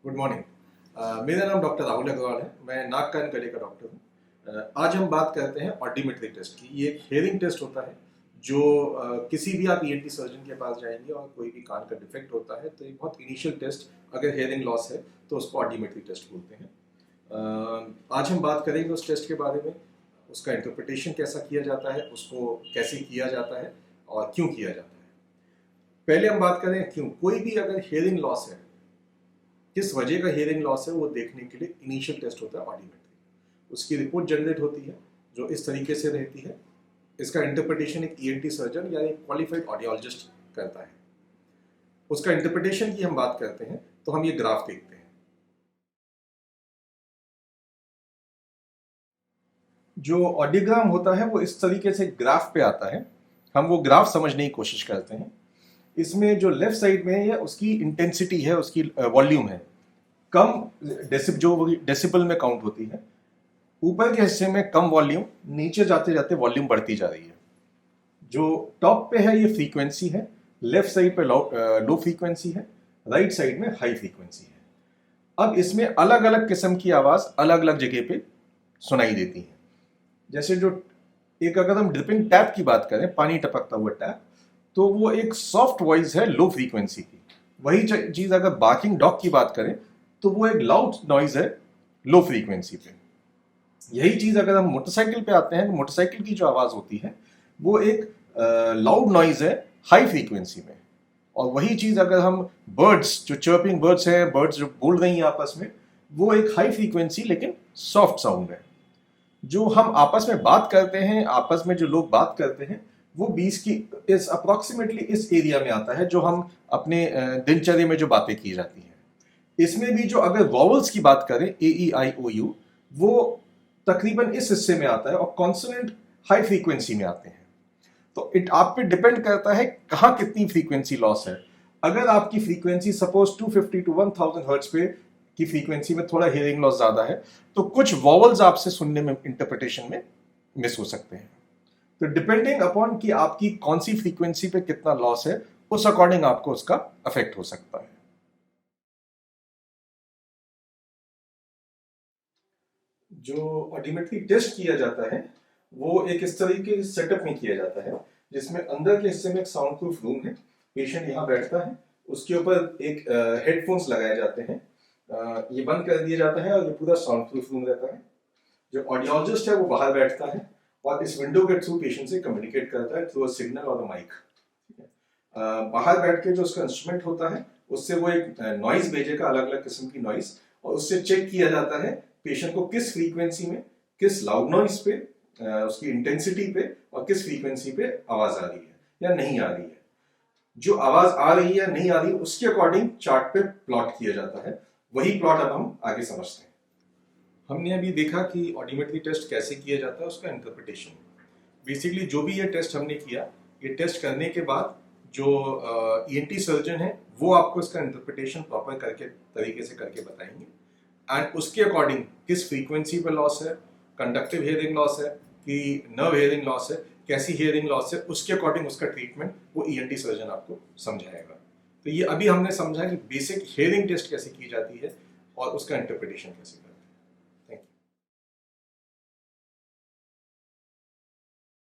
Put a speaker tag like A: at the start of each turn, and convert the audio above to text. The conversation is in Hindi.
A: Good morning. मेरा नाम डॉक्टर राहुल अग्रवाल है। मैं नाक कान गले का डॉक्टर हूँ। आज हम बात करते हैं ऑडियोमेट्री टेस्ट की। ये एक हेयरिंग टेस्ट होता है जो किसी भी आप ईएनटी सर्जन के पास जाएंगे और कोई भी कान का डिफेक्ट होता है तो ये बहुत इनिशियल टेस्ट, अगर हेयरिंग लॉस है तो उसको ऑडियोमेट्री टेस्ट बोलते हैं। आज हम बात करेंगे उस टेस्ट के बारे में, उसका इंटरप्रिटेशन कैसा किया जाता है, उसको कैसे किया जाता है और क्यों किया जाता है। पहले हम बात करें क्यों। कोई भी अगर हेयरिंग लॉस है, किस वजह का हेयरिंग लॉस है, वो देखने के लिए इनिशियल टेस्ट होता है ऑडियोमेट्री। उसकी रिपोर्ट जनरेट होती है जो इस तरीके से रहती है। इसका इंटरप्रिटेशन एक ईएनटी सर्जन या एक क्वालिफाइड ऑडियोलॉजिस्ट करता है। उसका इंटरप्रिटेशन की हम बात करते हैं तो हम ये ग्राफ देखते हैं। जो ऑडियोग्राम होता है वो इस तरीके से ग्राफ पे आता है। हम वो ग्राफ समझने की कोशिश करते हैं। इसमें जो लेफ्ट साइड में है उसकी इंटेंसिटी है, उसकी वॉल्यूम है, कम डेसिबल में काउंट होती है। ऊपर के हिस्से में कम वॉल्यूम, नीचे जाते जाते वॉल्यूम बढ़ती जा रही है। जो टॉप पे है ये फ्रीक्वेंसी है, लेफ्ट साइड पे लो फ्रीक्वेंसी है, राइट साइड में हाई फ्रीक्वेंसी है। अब इसमें अलग अलग किस्म की आवाज अलग अलग जगह पे सुनाई देती है। जैसे जो एक, अगर हम ड्रिपिंग टैप की बात करें, पानी टपकता हुआ टैप, तो वो एक सॉफ्ट वॉइस है लो फ्रीक्वेंसी की। वही चीज अगर बार्किंग डॉग की बात करें तो वो एक लाउड नॉइज है लो फ्रीक्वेंसी पे। यही चीज अगर हम मोटरसाइकिल पे आते हैं तो मोटरसाइकिल की जो आवाज होती है वो एक लाउड नॉइज है हाई फ्रीक्वेंसी में। और वही चीज अगर हम बर्ड्स, जो चर्पिंग बर्ड्स हैं, बर्ड्स जो बोल रही हैं आपस में, वो एक हाई फ्रीक्वेंसी लेकिन सॉफ्ट साउंड है। जो हम आपस में बात करते हैं, आपस में जो लोग बात करते हैं, वो 20 की इस अप्रोक्सीमेटली इस एरिया में आता है जो हम अपने दिनचर्या में जो बातें की जाती हैं। इसमें भी जो अगर वॉवल्स की बात करें, ए ई आई ओ यू, वो तकरीबन इस हिस्से में आता है और कॉन्सोनेंट हाई फ्रीक्वेंसी में आते हैं। तो इट आप पे डिपेंड करता है कहाँ कितनी फ्रीक्वेंसी लॉस है। अगर आपकी फ्रीक्वेंसी सपोज 250 टू 1000 हर्ट्ज पे की फ्रीक्वेंसी में थोड़ा हियरिंग लॉस ज्यादा है तो कुछ वॉवल्स आपसे सुनने में, इंटरप्रिटेशन में मिस हो सकते हैं। तो डिपेंडिंग अपॉन कि आपकी कौन सी फ्रीक्वेंसी पे कितना लॉस है, उस अकॉर्डिंग आपको उसका अफेक्ट हो सकता है। जो ऑडियोमेट्री टेस्ट किया जाता है वो एक इस तरीके के सेटअप में किया जाता है जिसमें अंदर के हिस्से में एक साउंड प्रूफ रूम है। पेशेंट यहाँ बैठता है, उसके ऊपर एक हेडफोन्स लगाए जाते हैं, ये बंद कर दिया जाता है और ये पूरा साउंड प्रूफ रूम रहता है। जो ऑडियोलॉजिस्ट है वो बाहर बैठता है और इस विंडो के थ्रू पेशेंट से कम्युनिकेट करता है थ्रू अ सिग्नल और अ माइक। बाहर बैठ के जो उसका इंस्ट्रूमेंट होता है उससे वो एक नॉइज भेजेगा, अलग अलग किस्म की नॉइज, और उससे चेक किया जाता है पेशेंट को किस फ्रीक्वेंसी में, किस लाउड नॉइज पे, उसकी इंटेंसिटी पे और किस फ्रीक्वेंसी पे आवाज आ रही है या नहीं आ रही है। जो आवाज आ रही है या नहीं आ रही है उसके अकॉर्डिंग चार्ट पे प्लॉट किया जाता है। वही प्लॉट अब हम आगे समझते हैं। हमने अभी देखा कि ऑडियोमेट्री टेस्ट कैसे किया जाता है, उसका इंटरप्रिटेशन। बेसिकली जो भी ये टेस्ट हमने किया, ये टेस्ट करने के बाद जो ईएनटी सर्जन है वो आपको इसका इंटरप्रिटेशन प्रॉपर करके, तरीके से करके बताएंगे। एंड उसके अकॉर्डिंग किस फ्रीक्वेंसी पे लॉस है, कंडक्टिव हेयरिंग लॉस है कि नर्व हेयरिंग लॉस है, कैसी हेयरिंग लॉस है, उसके अकॉर्डिंग उसका ट्रीटमेंट वो ईएनटी सर्जन आपको समझाएगा। तो ये अभी हमने समझा कि बेसिक हेयरिंग टेस्ट कैसे की जाती है और उसका इंटरप्रिटेशन कैसे